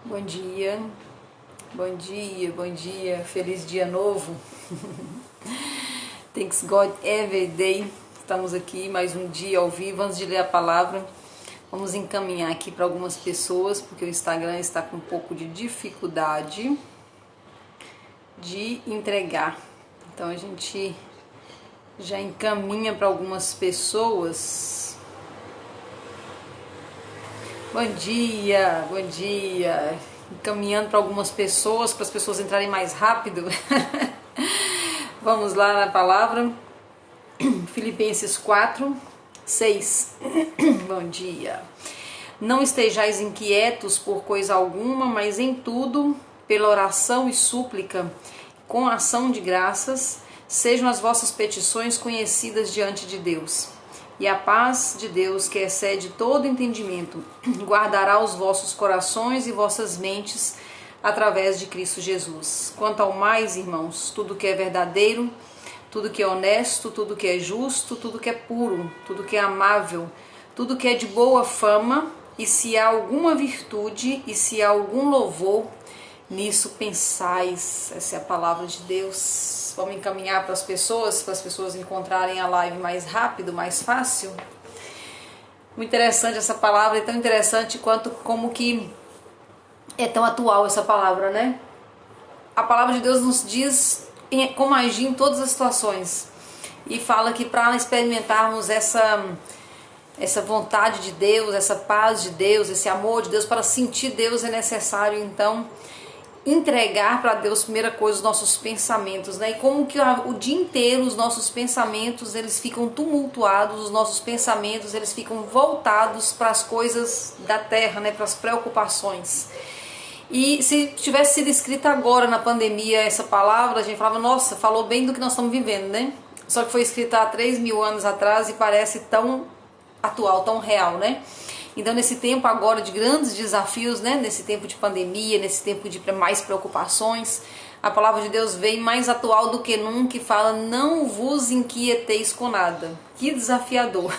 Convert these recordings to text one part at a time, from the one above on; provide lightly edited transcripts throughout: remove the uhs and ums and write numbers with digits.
Bom dia, bom dia, bom dia, feliz dia novo. Thanks God every day. Estamos aqui mais um dia ao vivo. Antes de ler a palavra, vamos encaminhar aqui para algumas pessoas, porque o Instagram está com um pouco de dificuldade de entregar. Então a gente já encaminha para algumas pessoas. Bom dia, bom dia. Encaminhando para algumas pessoas, para as pessoas entrarem mais rápido. Vamos lá na palavra. Filipenses 4, 6. Bom dia. Não estejais inquietos por coisa alguma, mas em tudo, pela oração e súplica, com ação de graças, sejam as vossas petições conhecidas diante de Deus. E a paz de Deus, que excede todo entendimento, guardará os vossos corações e vossas mentes através de Cristo Jesus. Quanto ao mais, irmãos, tudo que é verdadeiro, tudo que é honesto, tudo que é justo, tudo que é puro, tudo que é amável, tudo que é de boa fama, e se há alguma virtude e se há algum louvor, nisso pensais. Essa é a palavra de Deus. Vamos encaminhar para as pessoas encontrarem a live mais rápido, mais fácil. Muito interessante essa palavra, é tão interessante quanto como que é tão atual essa palavra, né? A palavra de Deus nos diz como agir em todas as situações. E fala que para experimentarmos essa vontade de Deus, essa paz de Deus, esse amor de Deus, para sentir Deus é necessário, então, entregar para Deus, primeira coisa, os nossos pensamentos, né? E como que o dia inteiro os nossos pensamentos, eles ficam tumultuados, os nossos pensamentos, eles ficam voltados para as coisas da terra, né? Para as preocupações. E se tivesse sido escrita agora na pandemia essa palavra, a gente falava, nossa, falou bem do que nós estamos vivendo, né? Só que foi escrita há 3.000 anos atrás e parece tão atual, tão real, né? Então, nesse tempo agora de grandes desafios, né? Nesse tempo de pandemia, nesse tempo de mais preocupações, a palavra de Deus vem mais atual do que nunca e fala, não vos inquieteis com nada. Que desafiador,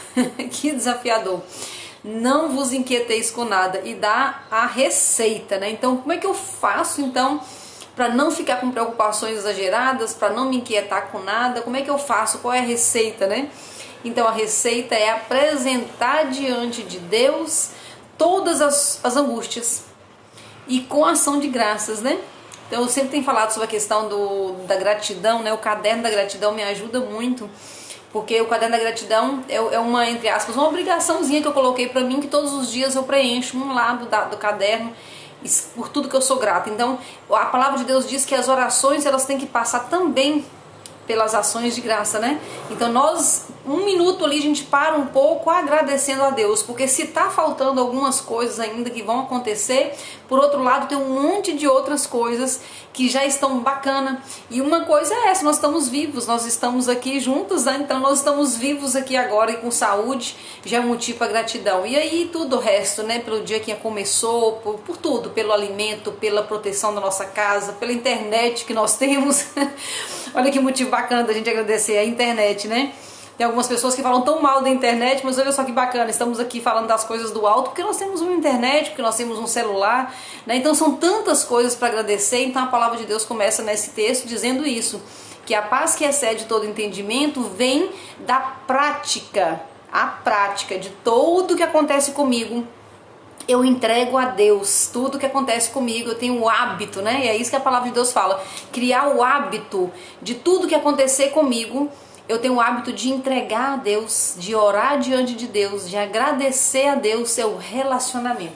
que desafiador. Não vos inquieteis com nada, e dá a receita, né? Então, como é que eu faço, então, para não ficar com preocupações exageradas, para não me inquietar com nada? Como é que eu faço? Qual é a receita, né? Então a receita é apresentar diante de Deus todas as angústias e com ação de graças, né? Então eu sempre tenho falado sobre a questão da gratidão, né? O caderno da gratidão me ajuda muito, porque o caderno da gratidão é uma, entre aspas, uma obrigaçãozinha que eu coloquei para mim, que todos os dias eu preencho um lado do caderno por tudo que eu sou grata. Então a palavra de Deus diz que as orações, elas têm que passar também pelas ações de graça, né? Então nós, um minuto ali, a gente para um pouco agradecendo a Deus, porque se tá faltando algumas coisas ainda que vão acontecer, por outro lado tem um monte de outras coisas que já estão bacana, e uma coisa é essa, nós estamos vivos, nós estamos aqui juntos, né? Então nós estamos vivos aqui agora e com saúde, já é um motivo para gratidão. E aí tudo o resto, né? Pelo dia que começou, por tudo, pelo alimento, pela proteção da nossa casa, pela internet que nós temos. Olha que motivo bacana da gente agradecer a internet, né? Tem algumas pessoas que falam tão mal da internet, mas olha só que bacana, estamos aqui falando das coisas do alto, porque nós temos uma internet, porque nós temos um celular, né? Então são tantas coisas para agradecer. Então a palavra de Deus começa nesse texto dizendo isso, que a paz que excede todo entendimento vem da prática, a prática de tudo que acontece comigo. Eu entrego a Deus tudo que acontece comigo, eu tenho o hábito, né? E é isso que a palavra de Deus fala, criar o hábito de tudo que acontecer comigo. Eu tenho o hábito de entregar a Deus, de orar diante de Deus, de agradecer a Deus, seu relacionamento.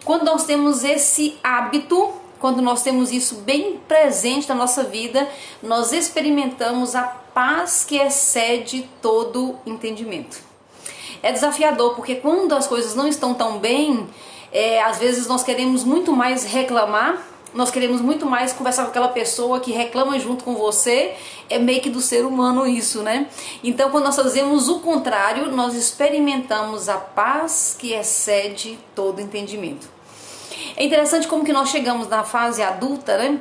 Quando nós temos esse hábito, quando nós temos isso bem presente na nossa vida, nós experimentamos a paz que excede todo entendimento. É desafiador, porque quando as coisas não estão tão bem, às vezes nós queremos muito mais reclamar, nós queremos muito mais conversar com aquela pessoa que reclama junto com você, é meio que do ser humano isso, né? Então quando nós fazemos o contrário, nós experimentamos a paz que excede todo entendimento. É interessante como que nós chegamos na fase adulta, né?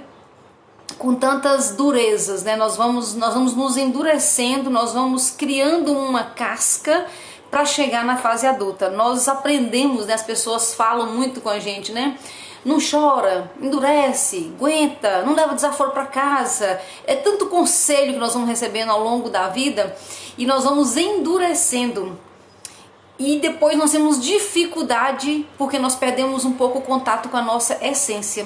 Com tantas durezas, né? Nós vamos nos endurecendo, nós vamos criando uma casca para chegar na fase adulta. Nós aprendemos, né? As pessoas falam muito com a gente, né? Não chora, endurece, aguenta, não leva desaforo para casa. É tanto conselho que nós vamos recebendo ao longo da vida e nós vamos endurecendo. E depois nós temos dificuldade porque nós perdemos um pouco o contato com a nossa essência.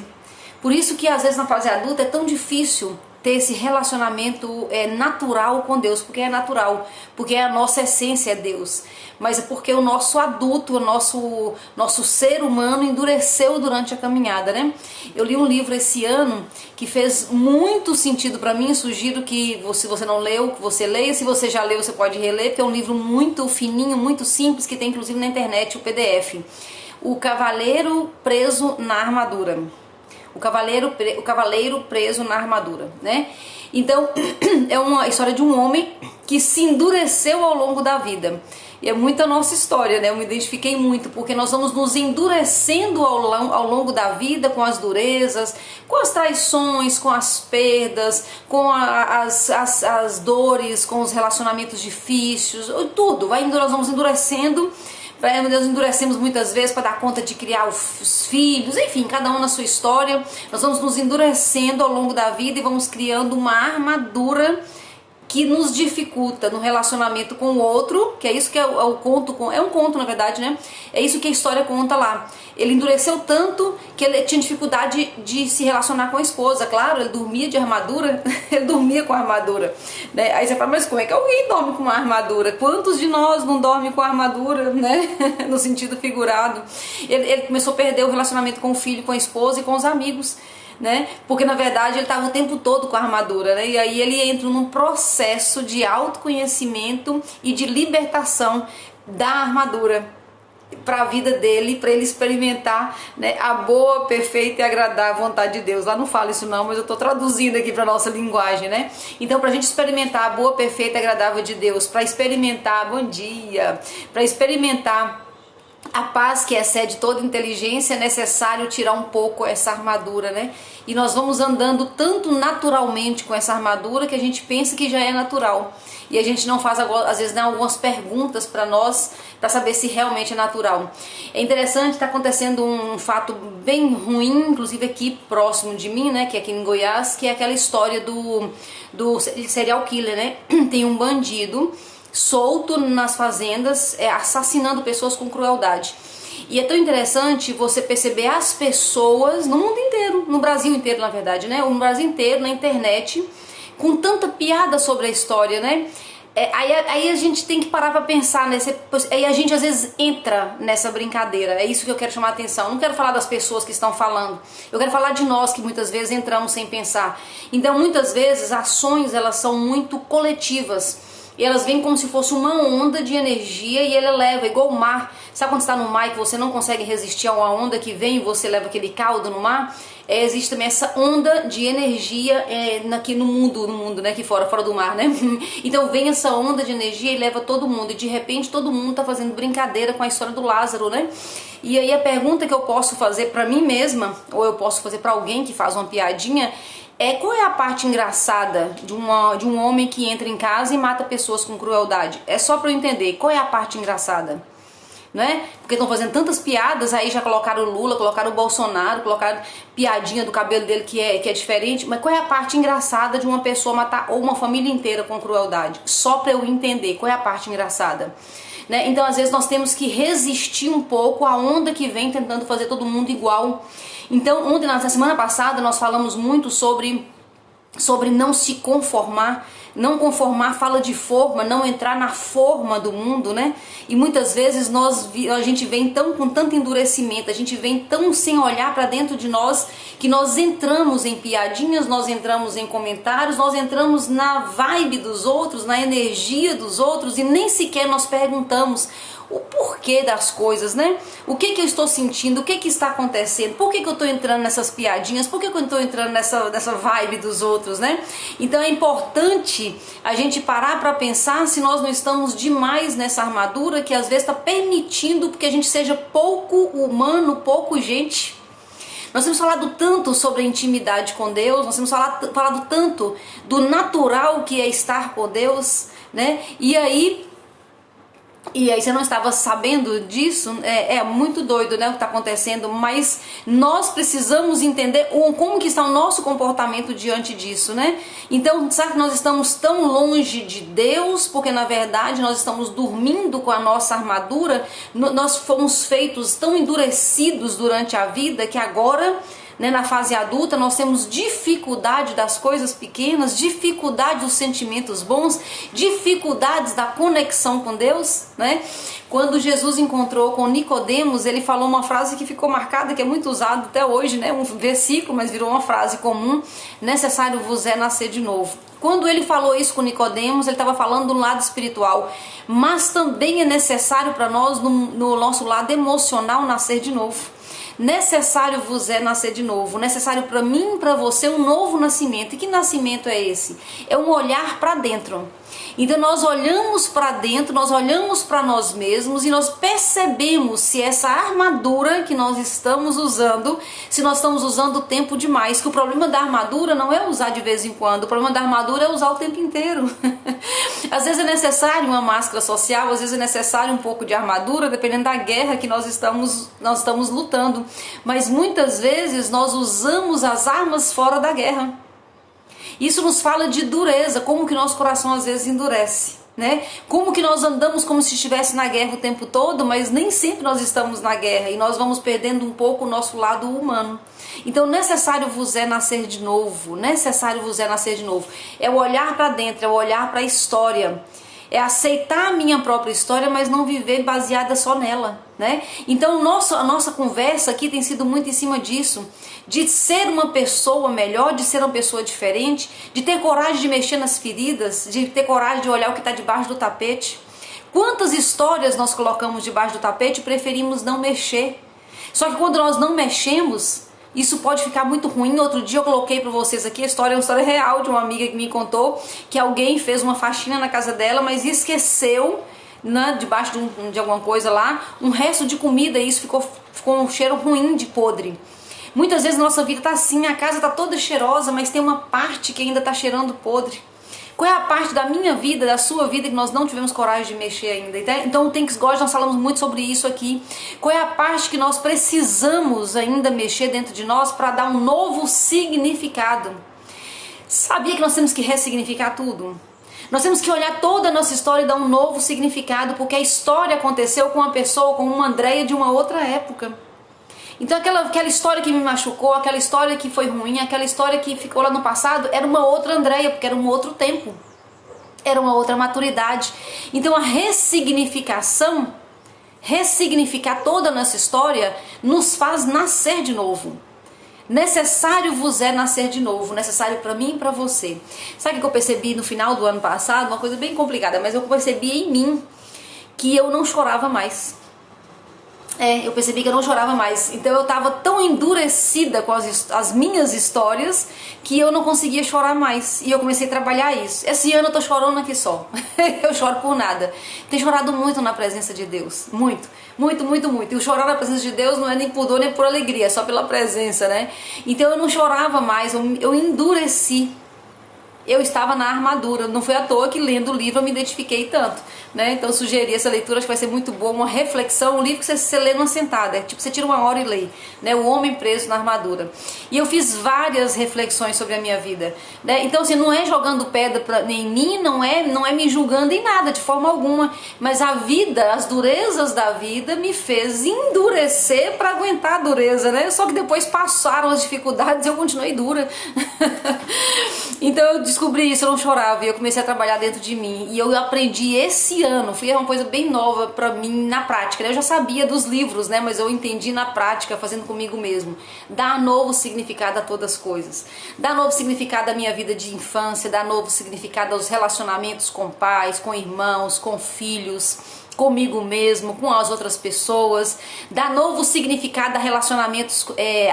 Por isso que às vezes na fase adulta é tão difícil ter esse relacionamento natural com Deus, porque é natural, porque a nossa essência é Deus, mas é porque o nosso adulto, o nosso ser humano endureceu durante a caminhada, né? Eu li um livro esse ano que fez muito sentido para mim, sugiro que se você não leu, que você leia, se você já leu você pode reler, porque é um livro muito fininho, muito simples, que tem inclusive na internet o PDF. O Cavaleiro Preso na Armadura. O cavaleiro preso na armadura, né? Então, é uma história de um homem que se endureceu ao longo da vida. E é muito a nossa história, né? Eu me identifiquei muito, porque nós vamos nos endurecendo ao longo da vida com as durezas, com as traições, com as perdas, com as dores, com os relacionamentos difíceis, tudo. Nós vamos endurecendo. Nós endurecemos muitas vezes para dar conta de criar os filhos, enfim, cada um na sua história. Nós vamos nos endurecendo ao longo da vida e vamos criando uma armadura que nos dificulta no relacionamento com o outro, que é isso que é o conto, é um conto na verdade, né? É isso que a história conta lá. Ele endureceu tanto que ele tinha dificuldade de se relacionar com a esposa. Claro, ele dormia de armadura, ele dormia com a armadura, né? Aí você fala, mas como é que alguém dorme com uma armadura? Quantos de nós não dormem com a armadura, né? No sentido figurado. Ele começou a perder o relacionamento com o filho, com a esposa e com os amigos, né? Porque na verdade ele estava o tempo todo com a armadura, né? E aí ele entra num processo de autoconhecimento e de libertação da armadura para a vida dele, para ele experimentar, né, a boa, perfeita e agradável vontade de Deus. Lá não fala isso não, mas eu estou traduzindo aqui para nossa linguagem, né? Então, para a gente experimentar a boa, perfeita e agradável de Deus, para experimentar, bom dia, para experimentar a paz que excede toda inteligência, é necessário tirar um pouco essa armadura, né? E nós vamos andando tanto naturalmente com essa armadura que a gente pensa que já é natural. E a gente não faz, às vezes, né, algumas perguntas para nós, para saber se realmente é natural. É interessante, está acontecendo um fato bem ruim, inclusive aqui próximo de mim, né, que é aqui em Goiás, que é aquela história do serial killer, né? Tem um bandido solto nas fazendas, assassinando pessoas com crueldade. E é tão interessante você perceber as pessoas no mundo inteiro, no Brasil inteiro na verdade, né? No Brasil inteiro, na internet, com tanta piada sobre a história, né? Aí a gente tem que parar pra pensar, né? Aí a gente às vezes entra nessa brincadeira. É isso que eu quero chamar a atenção. Eu não quero falar das pessoas que estão falando. Eu quero falar de nós que muitas vezes entramos sem pensar. Então muitas vezes ações elas são muito coletivas. E elas vêm como se fosse uma onda de energia e ela leva, igual o mar. Sabe quando você está no mar e que você não consegue resistir a uma onda que vem e você leva aquele caldo no mar? Existe também essa onda de energia aqui no mundo, né? Aqui fora do mar, né? Então vem essa onda de energia e leva todo mundo. E de repente todo mundo está fazendo brincadeira com a história do Lázaro, né? E aí a pergunta que eu posso fazer para mim mesma, ou eu posso fazer para alguém que faz uma piadinha, qual é a parte engraçada de um homem que entra em casa e mata pessoas com crueldade? É só para eu entender, qual é a parte engraçada? Né? Porque estão fazendo tantas piadas, aí já colocaram o Lula, colocaram o Bolsonaro, colocaram piadinha do cabelo dele que é diferente, mas qual é a parte engraçada de uma pessoa matar ou uma família inteira com crueldade? Só para eu entender, qual é a parte engraçada? Né? Então às vezes nós temos que resistir um pouco à onda que vem tentando fazer todo mundo igual. Então ontem, na semana passada, nós falamos muito sobre não se conformar. Não conformar fala de forma, não entrar na forma do mundo, né? E muitas vezes a gente vem com tanto endurecimento, a gente vem tão sem olhar para dentro de nós, que nós entramos em piadinhas, nós entramos em comentários, nós entramos na vibe dos outros, na energia dos outros e nem sequer nós perguntamos o porquê das coisas, né? O que eu estou sentindo, o que está acontecendo, por que eu estou entrando nessas piadinhas, por que eu estou entrando nessa vibe dos outros, né? Então é importante a gente parar para pensar se nós não estamos demais nessa armadura que às vezes está permitindo que a gente seja pouco humano, pouco gente. Nós temos falado tanto sobre a intimidade com Deus, nós temos falado tanto do natural que é estar com Deus, né? E aí E aí você não estava sabendo disso, é muito doido, né, o que está acontecendo, mas nós precisamos entender como que está o nosso comportamento diante disso, né? Então, sabe que nós estamos tão longe de Deus, porque na verdade nós estamos dormindo com a nossa armadura, nós fomos feitos tão endurecidos durante a vida que agora, né, na fase adulta, nós temos dificuldade das coisas pequenas, dificuldade dos sentimentos bons, dificuldades da conexão com Deus, né? Quando Jesus encontrou com Nicodemos, ele falou uma frase que ficou marcada, que é muito usada até hoje, né? Um versículo, mas virou uma frase comum: necessário vos é nascer de novo. Quando ele falou isso com Nicodemos, ele estava falando do lado espiritual, mas também é necessário para nós, no nosso lado emocional, nascer de novo. Necessário vos é nascer de novo, necessário para mim e para você um novo nascimento. E que nascimento é esse? É um olhar para dentro. Então nós olhamos para dentro, nós olhamos para nós mesmos e nós percebemos se essa armadura que nós estamos usando, se nós estamos usando tempo demais. Que o problema da armadura não é usar de vez em quando, o problema da armadura é usar o tempo inteiro. Às vezes é necessário uma máscara social, às vezes é necessário um pouco de armadura, dependendo da guerra que nós estamos lutando. Mas muitas vezes nós usamos as armas fora da guerra. Isso nos fala de dureza, como que nosso coração às vezes endurece, né? Como que nós andamos como se estivesse na guerra o tempo todo, mas nem sempre nós estamos na guerra e nós vamos perdendo um pouco o nosso lado humano. Então necessário vos é nascer de novo, necessário vos é nascer de novo. É o olhar para dentro, é o olhar para a história. É aceitar a minha própria história, mas não viver baseada só nela, né? Então a nossa conversa aqui tem sido muito em cima disso, de ser uma pessoa melhor, de ser uma pessoa diferente, de ter coragem de mexer nas feridas, de ter coragem de olhar o que está debaixo do tapete. Quantas histórias nós colocamos debaixo do tapete e preferimos não mexer? Só que quando nós não mexemos, isso pode ficar muito ruim. Outro dia eu coloquei para vocês aqui a história, é uma história real de uma amiga que me contou que alguém fez uma faxina na casa dela, mas esqueceu, né, debaixo de alguma coisa lá, um resto de comida, e isso ficou um cheiro ruim de podre. Muitas vezes a nossa vida tá assim, a casa tá toda cheirosa, mas tem uma parte que ainda tá cheirando podre. Qual é a parte da minha vida, da sua vida, que nós não tivemos coragem de mexer ainda? Então o Thanks God, nós falamos muito sobre isso aqui. Qual é a parte que nós precisamos ainda mexer dentro de nós para dar um novo significado? Sabia que nós temos que ressignificar tudo? Nós temos que olhar toda a nossa história e dar um novo significado, porque a história aconteceu com uma pessoa, com uma Andréia de uma outra época. Então aquela história que me machucou, aquela história que foi ruim, aquela história que ficou lá no passado, era uma outra Andréia, porque era um outro tempo, era uma outra maturidade. Então a ressignificação, ressignificar toda a nossa história, nos faz nascer de novo. Necessário vos é nascer de novo, necessário para mim e para você. Sabe o que eu percebi no final do ano passado? Uma coisa bem complicada, mas eu percebi em mim que eu não chorava mais. Eu percebi que eu não chorava mais. Então eu estava tão endurecida com as minhas histórias que eu não conseguia chorar mais. E eu comecei a trabalhar isso. Esse ano eu tô chorando aqui só. Eu choro por nada. Tenho chorado muito na presença de Deus. Muito, muito, muito, muito. E o chorar na presença de Deus não é nem por dor nem por alegria, é só pela presença, né? Então eu não chorava mais, eu endureci. Eu estava na armadura, não foi à toa que lendo o livro eu me identifiquei tanto, né? Então eu sugeri essa leitura, acho que vai ser muito boa, uma reflexão, um livro que você lê numa sentada, tipo você tira uma hora e lê, né? O Homem Preso na Armadura. E eu fiz várias reflexões sobre a minha vida, né? Então assim, não é jogando pedra em mim, não é me julgando em nada, de forma alguma, mas a vida, as durezas da vida me fez endurecer para aguentar a dureza, né? Só que depois passaram as dificuldades e eu continuei dura. Então eu descobri isso, eu não chorava e eu comecei a trabalhar dentro de mim. E eu aprendi esse ano, foi uma coisa bem nova pra mim na prática, né? Eu já sabia dos livros, né? Mas eu entendi na prática, fazendo comigo mesmo. Dar novo significado a todas as coisas. Dar novo significado à minha vida de infância, dar novo significado aos relacionamentos com pais, com irmãos, com filhos, comigo mesmo, com as outras pessoas, dar novo significado a relacionamentos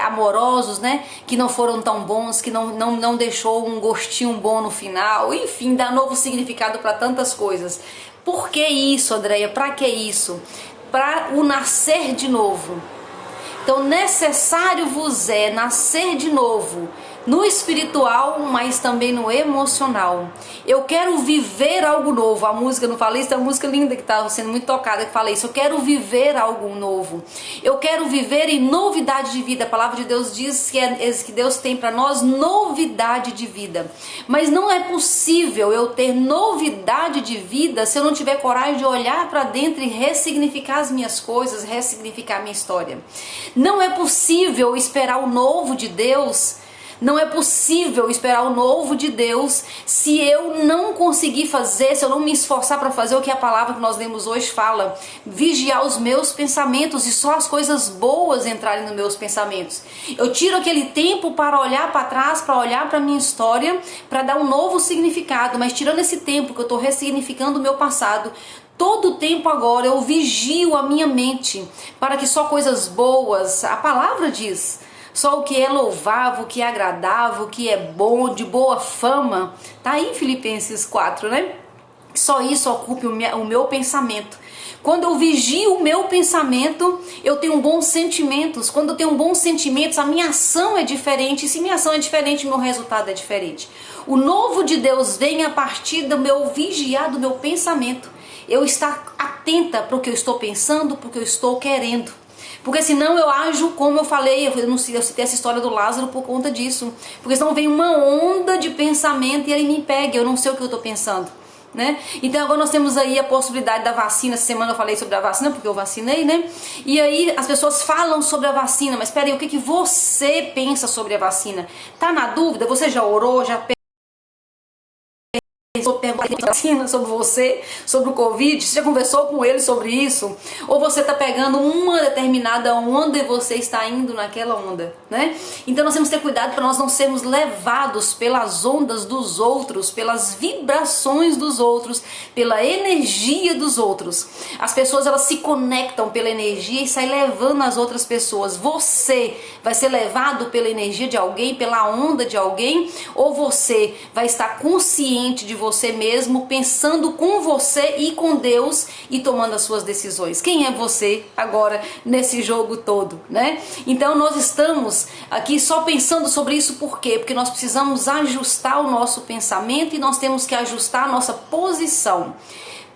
amorosos, né, que não foram tão bons, que não deixou um gostinho bom no final, enfim, dar novo significado para tantas coisas. Por que isso, Andréia? Para que isso? Para o nascer de novo. Então necessário vos é nascer de novo, no espiritual, mas também no emocional. Eu quero viver algo novo. A música, não falei isso, é uma música linda que está sendo muito tocada, que fala isso. Eu quero viver algo novo. Eu quero viver em novidade de vida. A palavra de Deus diz que Deus tem para nós novidade de vida. Mas não é possível eu ter novidade de vida se eu não tiver coragem de olhar para dentro e ressignificar as minhas coisas, ressignificar a minha história. Não é possível esperar o novo de Deus. Não é possível esperar o novo de Deus se eu não conseguir fazer, se eu não me esforçar para fazer o que a palavra que nós lemos hoje fala. Vigiar os meus pensamentos e só as coisas boas entrarem nos meus pensamentos. Eu tiro aquele tempo para olhar para trás, para olhar para a minha história, para dar um novo significado. Mas tirando esse tempo que eu estou ressignificando o meu passado, todo o tempo agora eu vigio a minha mente para que só coisas boas, a palavra diz, só o que é louvável, o que é agradável, o que é bom, de boa fama, tá aí em Filipenses 4, né? Só isso ocupe o meu pensamento. Quando eu vigio o meu pensamento, eu tenho bons sentimentos. Quando eu tenho bons sentimentos, a minha ação é diferente. E se minha ação é diferente, meu resultado é diferente. O novo de Deus vem a partir do meu vigiar, do meu pensamento. Eu estar atenta para o que eu estou pensando, para o que eu estou querendo. Porque senão eu ajo como eu falei, eu citei essa história do Lázaro por conta disso. Porque senão vem uma onda de pensamento e ele me pega, eu não sei o que eu estou pensando, né? Então agora nós temos aí a possibilidade da vacina. Essa semana eu falei sobre a vacina, porque eu vacinei, né? E aí as pessoas falam sobre a vacina, mas peraí, o que você pensa sobre a vacina? Tá na dúvida? Você já orou, já sobre você, sobre o Covid, você já conversou com ele sobre isso? Ou você está pegando uma determinada onda e você está indo naquela onda, né? Então nós temos que ter cuidado para nós não sermos levados pelas ondas dos outros, pelas vibrações dos outros, pela energia dos outros. As pessoas, elas se conectam pela energia e saem levando as outras pessoas. Você vai ser levado pela energia de alguém, pela onda de alguém, ou você vai estar consciente de você mesmo, pensando com você e com Deus e tomando as suas decisões? Quem é você agora nesse jogo todo, né? Então nós estamos aqui só pensando sobre isso. Por quê? Porque nós precisamos ajustar o nosso pensamento e nós temos que ajustar a nossa posição.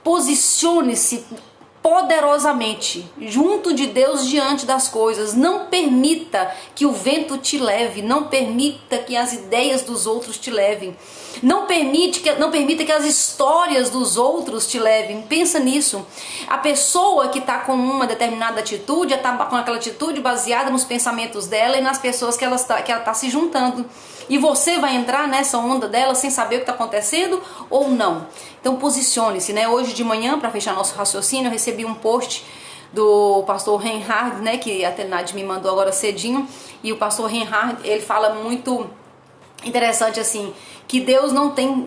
Posicione-se poderosamente junto de Deus diante das coisas. Não permita que o vento te leve, não permita que as ideias dos outros te levem, não permita que as histórias dos outros te levem. Pensa nisso. A pessoa que está com uma determinada atitude, está com aquela atitude baseada nos pensamentos dela e nas pessoas que ela está se juntando. E você vai entrar nessa onda dela sem saber o que está acontecendo ou não. Então posicione-se, né? Hoje de manhã, para fechar nosso raciocínio, eu recebi um post do pastor Reinhard, né? Que a Tenad me mandou agora cedinho. E o pastor Reinhard, ele fala muito interessante assim, que Deus não tem,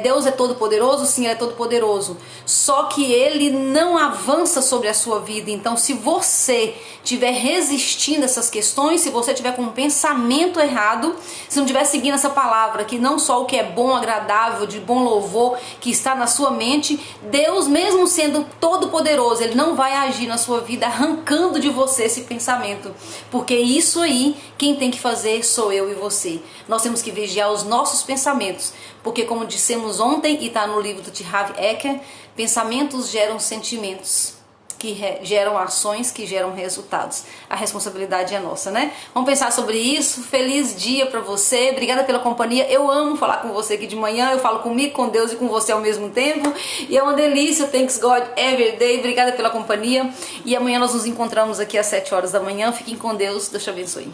Deus é todo poderoso, sim, ele é todo poderoso, só que ele não avança sobre a sua vida. Então se você estiver resistindo a essas questões, se você estiver com um pensamento errado, se não estiver seguindo essa palavra, que não só o que é bom, agradável, de bom louvor, que está na sua mente, Deus, mesmo sendo todo poderoso, ele não vai agir na sua vida arrancando de você esse pensamento, porque isso aí, quem tem que fazer sou eu e você. Nós temos que vigiar os nossos pensamentos, porque como dissemos ontem, e está no livro do T. Harv Eker, pensamentos geram sentimentos, que geram ações, que geram resultados. A responsabilidade é nossa, né? Vamos pensar sobre isso. Feliz dia para você, obrigada pela companhia. Eu amo falar com você aqui de manhã, eu falo comigo, com Deus e com você ao mesmo tempo, e é uma delícia. Thanks God every day. Obrigada pela companhia, e amanhã nós nos encontramos aqui às 7 horas da manhã. Fiquem com Deus, Deus te abençoe.